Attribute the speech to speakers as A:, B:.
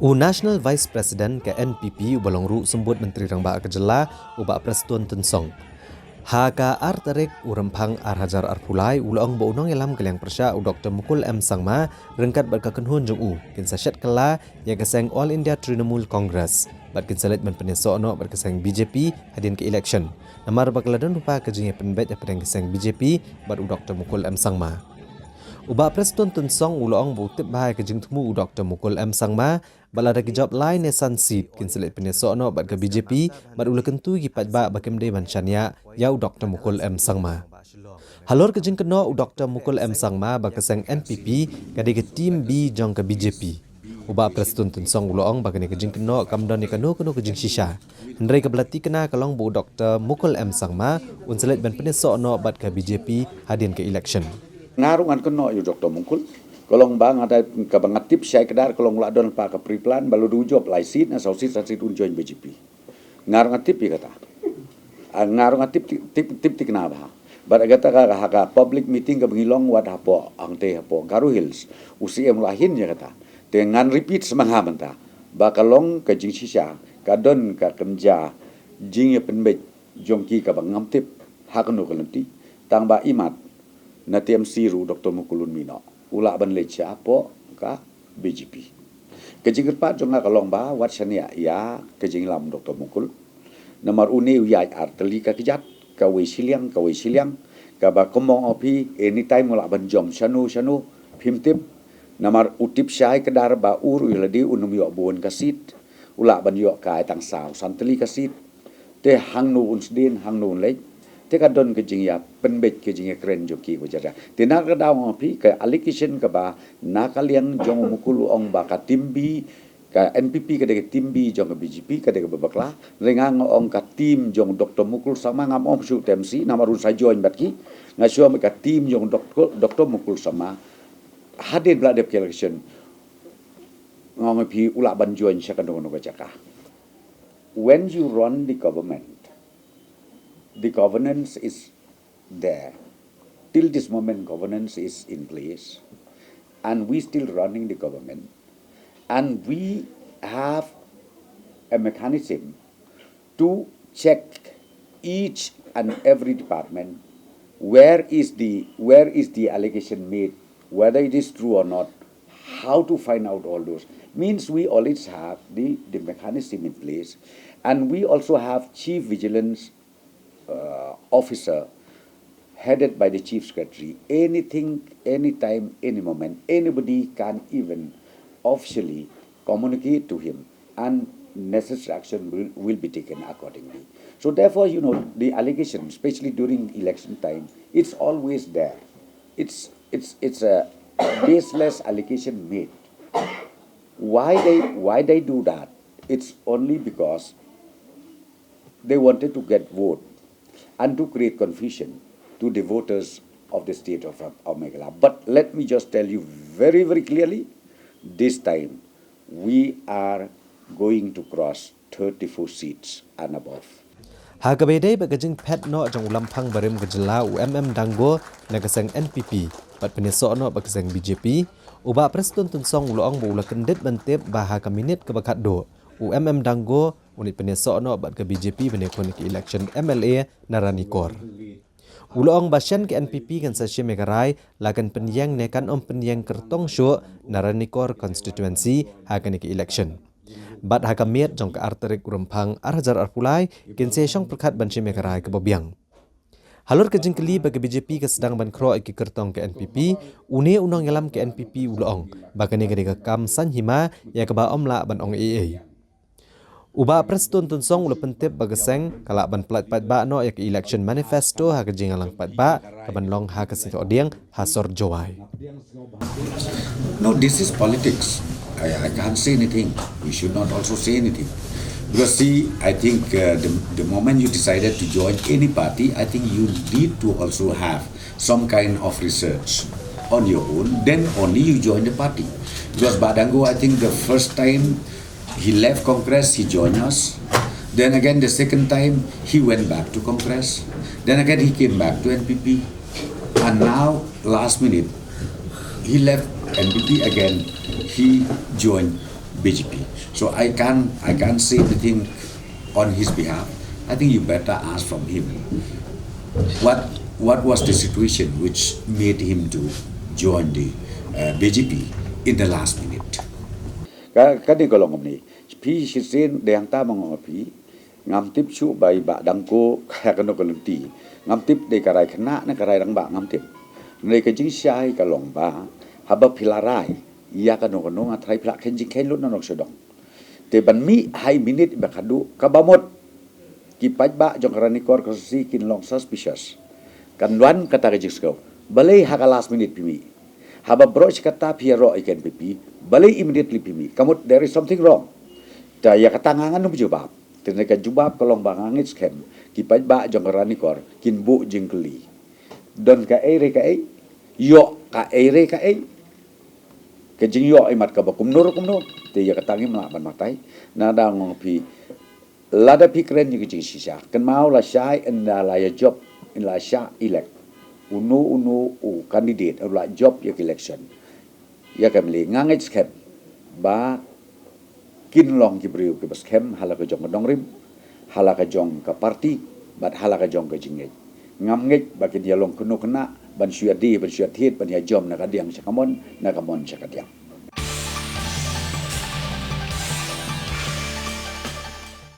A: National Vice President ke NPP ubalong ru sembut Menteri Rangba Kejela ubak Preston Tensong. Haka arterik urempang arhajar arpulai ulong bo unong elam keliang persya Dr. Mukul M Sangma rengkat berkakenhun jong kinsa syat kala yang keseng All India Trinamool Congress bat kinsalit men peneso no berkeseng BJP hadin ke election. Namar bakaladan rupa kejengnya penbet yang pedang keseng BJP bat Dr. Mukul M Sangma. Ubak Preston Tensong ulong bo tip bahai kejeng temu Dr. Mukul M Sangma balada kijab lain nesan seat kinsalit peneso no bat ke BJP bat ula kentu gipat ba bakem de manchania yau Dr. Mukul M Sangma. Halor kejeng keno Dr. Mukul M Sangma bakeseng NPP kadi ke tim B jong ke BJP. Ubak Preston Tensong ulong bakane kejeng keno kamdan ni keno kejeng shisha. Hendrai kebelati kena kalong bo Dr. Mukul M Sangma unsalit ban peneso no bat ke BJP hadin ke election.
B: Ngarungan keno yu Dr. Mukul kolong bang ada kabangatip syai kedar kolong ladon pa ka priplan balu dujob laisit na sausit sasit unjoin BJP ngarungan tip ya kata ngarungan tip kenapa baragata ka public meeting ka bengilong wad hapo angte hapo Garu Hills UCM lahin ya kata dengan repeat semangha menta bakalong ka jing shisha kadon ka kenja jing ya penbet jongki ka bangam tip hakno kalenti tangba imat na TMC ru Dr. Mukulun Mino ula ban lecha po ka BJP kejing pat jong kalong ba wat syania ya kejing lam Dr. Mukul nomor une uyai arteli ka kijat ka we siliang ka ba komong opi anytime ula ban jom shanu phimtip nomor utip syai kedar ba ur uladi unum yo bon kasit ula ban yo ka tang saw santeli kasit te hangnu unsdin hangnu lek te kadon kejing ya penbet kejing ya keren joki ko jara te na ka daw api ka allocation ka ba na kaliang jong mukul ong ba ka timbi ka NPP ka de timbi jong ka BJP ka de babakla rengang ong ka tim jong Dr. Mukul sama ngam om su TMC namarun sa join batki ngasyo ka tim jong Dr. Mukul sama hadir bla de election ngom pi ula ban join sya ka no ka jaka when you run the government, the governance is there. Till this moment, governance is in place, and we still running the government, and we have a mechanism to check each and every department where is the allegation made, whether it is true or not, how to find out all those. Means we always have the mechanism in place, and we also have chief vigilance officer headed by the chief secretary. Anything, anytime, any moment, anybody can even officially communicate to him, and necessary action will be taken accordingly. So therefore, the allegation, especially during election time, it's always there. It's a baseless allegation made. Why they do that? It's only because they wanted to get vote and to create confusion to the voters of the state of Meghalaya. But let me just tell you very, very clearly, this time we are going to cross 34 seats and above.
A: Hagabede bagajing pet no jang ulampang barim gejela UMM Dango nagaseng NPP pat peneso no bagaseng BJP uba Preston Tensong ulong bo ula kendit bantip baha kaminit ke bakat do UMM Dango unit peneso no bat ke BJP benekon ke election MLA Naranikor ulong basyan ke NPP kan sasya Megarai lagan penyang nekan penyang kertong syo Naranikor constituency hagan ke election bat hakamit jong ke arterik urempang arhajar arpulai kinse syong perkat banci Megarai ke Bobiang. Halor ke jengkeli bagi BJP ke sedang ban kro ke kertong ke NPP une unong yalam ke NPP ulong bagani ke kam sanhima ya ke ba omla ban ong AA. Uba Preston Tensong ula pentip bageseng kala ban plat pat ba no ya ke election manifesto ha ke jingalang pat ba ke ban long ha ke sito odiang hasor jowai.
B: No, this is politics. I can't say anything. We should not also say anything. Because see, I think the moment you decided to join any party, I think you need to also have some kind of research on your own. Then only you join the party. Because Badango, I think the first time he left Congress, he joined us. Then again, the second time, he went back to Congress. Then again, he came back to NPP. And now, last minute, he left NPP again. He joined BGP. So I can't say anything on his behalf. I think you better ask from him. What was the situation which made him to join the BGP in the last minute? Kadi kolong ni, pi sisin dayang tamang pi, ngam tip su bai ba dangko kaya kano kalunti, ngam tip de karai kena na karai rang ba ngam tip. Nei ka jing syai kalong ba, haba pilarai, iya kano ngatrai pilak kenjing ken lut nanok sedong. Te ban mi hai minute ba kadu kabamot, kipaj ba jong karani kor kosi kin long suspicious. Kanduan kata ka jisko, balai haka last minute pimi. Haba broch kata piero ikan pipi, balai immediately pimi. Kamu there is something wrong. Ya kata ngangan nu jubab. Tenaga jubab kolong bangangit scam. Kipaj ba jong rani kor kin bu jingkeli. Don ka ere ka ei, yo ka ere ka ei. Kejing yo imat ka bakum nur. Te ya kata ngi melaban matai. Nada ngopi. Lada pikren ni kejing sisa. Ken mau la syai enda la ya job in la sya elect. Unu candidate ula job yak election ya kamli ngangit scam ba kin long ki briu ki scam hala ka jong dong rim hala ka jong ka parti bat hala ka jong ka jingej ngam ngej ba ki dia long kuno kena ban syuat di ban syuat hit ban ya jom na ka diang sakamon na kamon sakadiang